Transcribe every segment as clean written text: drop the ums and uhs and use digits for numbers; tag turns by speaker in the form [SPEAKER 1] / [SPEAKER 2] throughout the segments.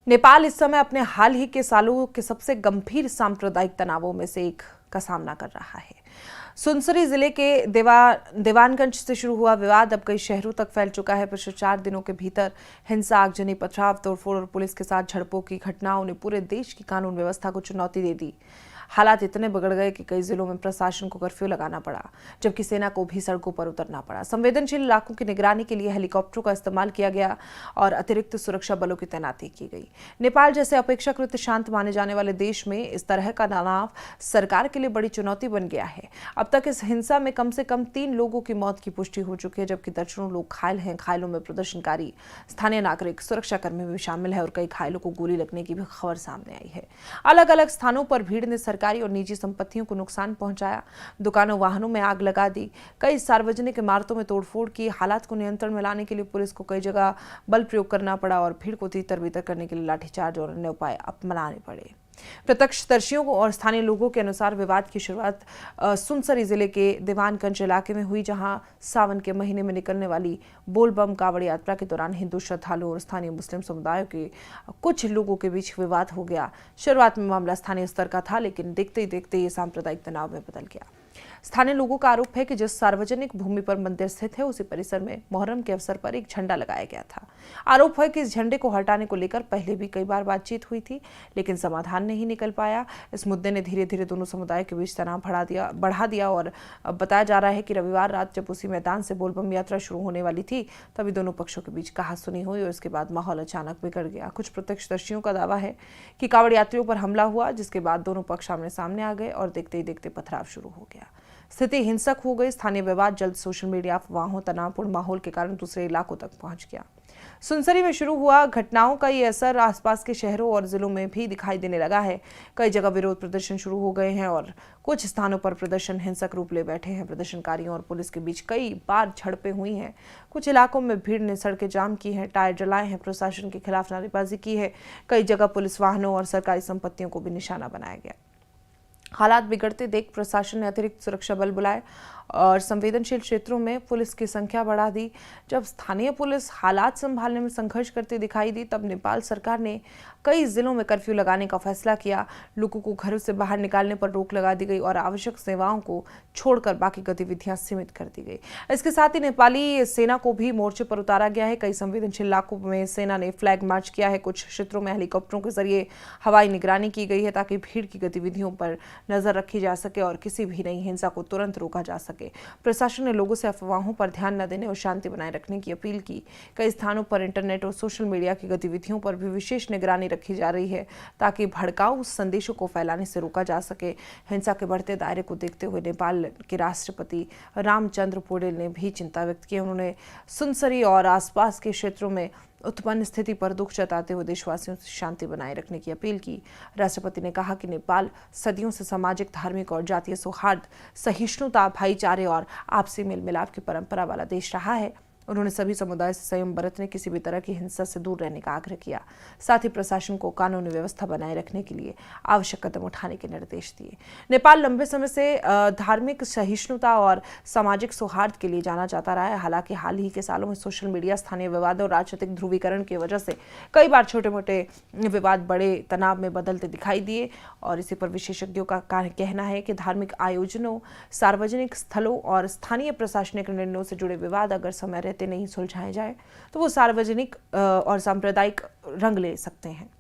[SPEAKER 1] नेपाल इस समय अपने हाल ही के सालों के सबसे गंभीर सांप्रदायिक तनावों में से एक का सामना कर रहा है। सुनसरी जिले के देवानगंज से शुरू हुआ विवाद अब कई शहरों तक फैल चुका है। पिछले 4 दिनों के भीतर हिंसा, आगजनी, पथराव, तोड़फोड़ और पुलिस के साथ झड़पों की घटनाओं ने पूरे देश की कानून व्यवस्था को चुनौती दे दी। हालात इतने बिगड़ गए कि कई जिलों में प्रशासन को कर्फ्यू लगाना पड़ा, जबकि सेना को भी सड़कों पर उतरना पड़ा। संवेदनशील इलाकों की निगरानी के लिए हेलीकॉप्टरों का इस्तेमाल किया गया और अतिरिक्त सुरक्षा बलों की तैनाती की गई। नेपाल जैसे अपेक्षाकृत शांत माने जाने वाले देश में इस तरह का तनाव सरकार के लिए बड़ी चुनौती बन गया है। अब तक इस हिंसा में कम से कम 3 लोगों की मौत की पुष्टि हो चुकी है, जबकि दर्जनों लोग घायल हैं। घायलों में प्रदर्शनकारी, स्थानीय नागरिक, सुरक्षाकर्मी भी शामिल है और कई घायलों को गोली लगने की भी खबर सामने आई है। अलग अलग स्थानों पर भीड़ ने सरकारी और निजी संपत्तियों को नुकसान पहुंचाया, दुकानों, वाहनों में आग लगा दी, कई सार्वजनिक इमारतों में तोड़फोड़ की। हालात को नियंत्रण में लाने के लिए पुलिस को कई जगह बल प्रयोग करना पड़ा और भीड़ को तीतर बीतर करने के लिए लाठीचार्ज और अन्य उपाय अपनाने पड़े। प्रत्यक्षदर्शियों और स्थानीय लोगों के अनुसार विवाद की शुरुआत सुनसरी जिले के देवानगंज इलाके में हुई, जहां सावन के महीने में निकलने वाली बोलबम कावड़ यात्रा के दौरान हिंदू श्रद्धालुओं और स्थानीय मुस्लिम समुदायों के कुछ लोगों के बीच विवाद हो गया। शुरुआत में मामला स्थानीय स्तर का था, लेकिन देखते ही देखते ये सांप्रदायिक तनाव में बदल गया। स्थानीय लोगों का आरोप है कि जिस सार्वजनिक भूमि पर मंदिर स्थित है, उसी परिसर में मुहर्रम के अवसर पर एक झंडा लगाया गया था। आरोप है कि इस झंडे को हटाने को लेकर पहले भी कई बार बातचीत हुई थी, लेकिन समाधान नहीं निकल पाया। इस मुद्दे ने धीरे धीरे दोनों समुदायों के बीच तनाव बढ़ा दिया और बताया जा रहा है कि रविवार रात जब उसी मैदान से बोलबम यात्रा शुरू होने वाली थी, तभी दोनों पक्षों के बीच कहासुनी हुई और इसके बाद माहौल अचानक बिगड़ गया। कुछ प्रत्यक्षदर्शियों का दावा है कि कावड़ यात्रियों पर हमला हुआ, जिसके बाद दोनों पक्ष आमने सामने आ गए और देखते ही देखते पथराव शुरू हो गया। स्थिति हिंसक हो गई। स्थानीय विवाद जल्द सोशल मीडिया अफवाहों, तनावपूर्ण माहौल के कारण दूसरे इलाकों तक पहुंच गया। सुनसरी में शुरू हुआ घटनाओं का ये असर आसपास के शहरों और जिलों में भी दिखाई देने लगा है। कई जगह विरोध प्रदर्शन शुरू हो गए हैं और कुछ स्थानों पर प्रदर्शन हिंसक रूप ले बैठे हैं। प्रदर्शनकारियों और पुलिस के बीच कई बार झड़पें हुई हैं। कुछ इलाकों में भीड़ ने सड़कें जाम की हैं, टायर जलाए हैं, प्रशासन के खिलाफ नारेबाजी की है। कई जगह पुलिस वाहनों और सरकारी संपत्तियों को भी निशाना बनाया गया। हालात बिगड़ते देख प्रशासन ने अतिरिक्त सुरक्षा बल बुलाए और संवेदनशील क्षेत्रों में पुलिस की संख्या बढ़ा दी। जब स्थानीय पुलिस हालात संभालने में संघर्ष करती दिखाई दी, तब नेपाल सरकार ने कई जिलों में कर्फ्यू लगाने का फैसला किया। लोगों को घरों से बाहर निकालने पर रोक लगा दी गई और आवश्यक सेवाओं को छोड़कर बाकी गतिविधियां सीमित कर दी गई। इसके साथ ही नेपाली सेना को भी मोर्चे पर उतारा गया है। कई संवेदनशील इलाकों में सेना ने फ्लैग मार्च किया है। कुछ क्षेत्रों में हेलीकॉप्टरों के जरिए हवाई निगरानी की गई है, ताकि भीड़ की गतिविधियों पर नजर रखी जा सके और किसी भी नई हिंसा को तुरंत रोका जा सके। प्रशासन ने लोगों से अफवाहों पर ध्यान न देने और शांति बनाए रखने की अपील की। कई स्थानों पर इंटरनेट और सोशल मीडिया की गतिविधियों पर भी विशेष निगरानी रखी जा रही है, ताकि भड़काऊ संदेशों को फैलाने से रोका जा सके। हिंसा के बढ़ते दायरे को देखते हुए नेपाल के राष्ट्रपति रामचंद्र पौडेल ने भी चिंता व्यक्त की। उन्होंने सुनसरी और आसपास के क्षेत्रों में उत्पन्न स्थिति पर दुख जताते हुए देशवासियों से शांति बनाए रखने की अपील की। राष्ट्रपति ने कहा कि नेपाल सदियों से सामाजिक, धार्मिक और जातीय सौहार्द, सहिष्णुता, भाईचारे और आपसी मेल मिलाप की परंपरा वाला देश रहा है। उन्होंने सभी समुदाय से संयम बरतने, किसी भी तरह की हिंसा से दूर रहने का आग्रह किया। साथ ही प्रशासन को कानूनी व्यवस्था बनाए रखने के लिए आवश्यक कदम उठाने के निर्देश दिए। नेपाल लंबे समय से धार्मिक सहिष्णुता और सामाजिक सौहार्द के लिए जाना जाता रहा है। हालांकि हाल ही के सालों में सोशल मीडिया, स्थानीय विवादों और राजनीतिक ध्रुवीकरण की वजह से कई बार छोटे मोटे विवाद बड़े तनाव में बदलते दिखाई दिए और इसी पर विशेषज्ञों का कहना है कि धार्मिक आयोजनों, सार्वजनिक स्थलों और स्थानीय प्रशासनिक निर्णयों से जुड़े विवाद अगर समय नहीं सुलझाए जाए तो वो सार्वजनिक और सांप्रदायिक रंग ले सकते हैं।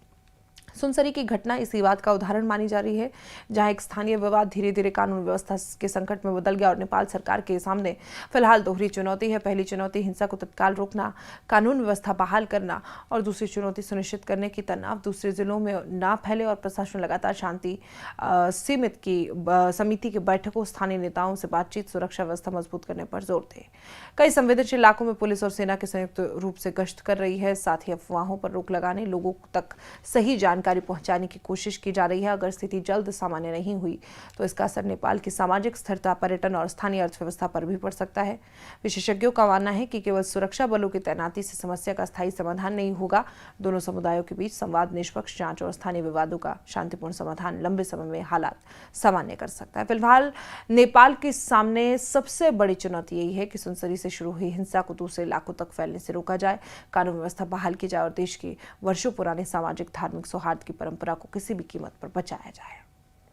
[SPEAKER 1] सुनसरी की घटना इस विवाद का उदाहरण मानी जा रही है, जहां एक स्थानीय विवाद धीरे धीरे कानून व्यवस्था के संकट में बदल गया और नेपाल सरकार के सामने फिलहाल दोहरी चुनौती है। पहली चुनौती हिंसा को तत्काल रोकना, कानून व्यवस्था बहाल करना और दूसरी चुनौती सुनिश्चित करने की तनाव दूसरे जिलों में ना फैले और प्रशासन लगातार शांति समिति की बैठकों, स्थानीय नेताओं से बातचीत, सुरक्षा व्यवस्था मजबूत करने पर जोर दे। कई संवेदनशील इलाकों में पुलिस और सेना के संयुक्त रूप से गश्त कर रही है। साथ ही अफवाहों पर रोक लगाने, लोगों तक सही जानकारी जानकारी पहुंचाने की कोशिश की जा रही है। अगर स्थिति जल्द सामान्य नहीं हुई तो इसका असर नेपाल की सामाजिक स्थिरता, पर्यटन और स्थानीय अर्थव्यवस्था पर भी पड़ सकता है। विशेषज्ञों का मानना है कि केवल सुरक्षा बलों की तैनाती से समस्या का स्थायी समाधान नहीं होगा। दोनों समुदायों के बीच संवाद, निष्पक्ष जांच और स्थानीय विवादों का शांतिपूर्ण समाधान लंबे समय में हालात सामान्य कर सकता है। फिलहाल नेपाल के सामने सबसे बड़ी चुनौती यही है कि सुनसरी से शुरू हुई हिंसा को दूसरे इलाकों तक फैलने से रोका जाए, कानून व्यवस्था बहाल की जाए और देश की वर्षों पुराने सामाजिक धार्मिक सौहार्द की परंपरा को किसी भी कीमत पर बचाया जाए।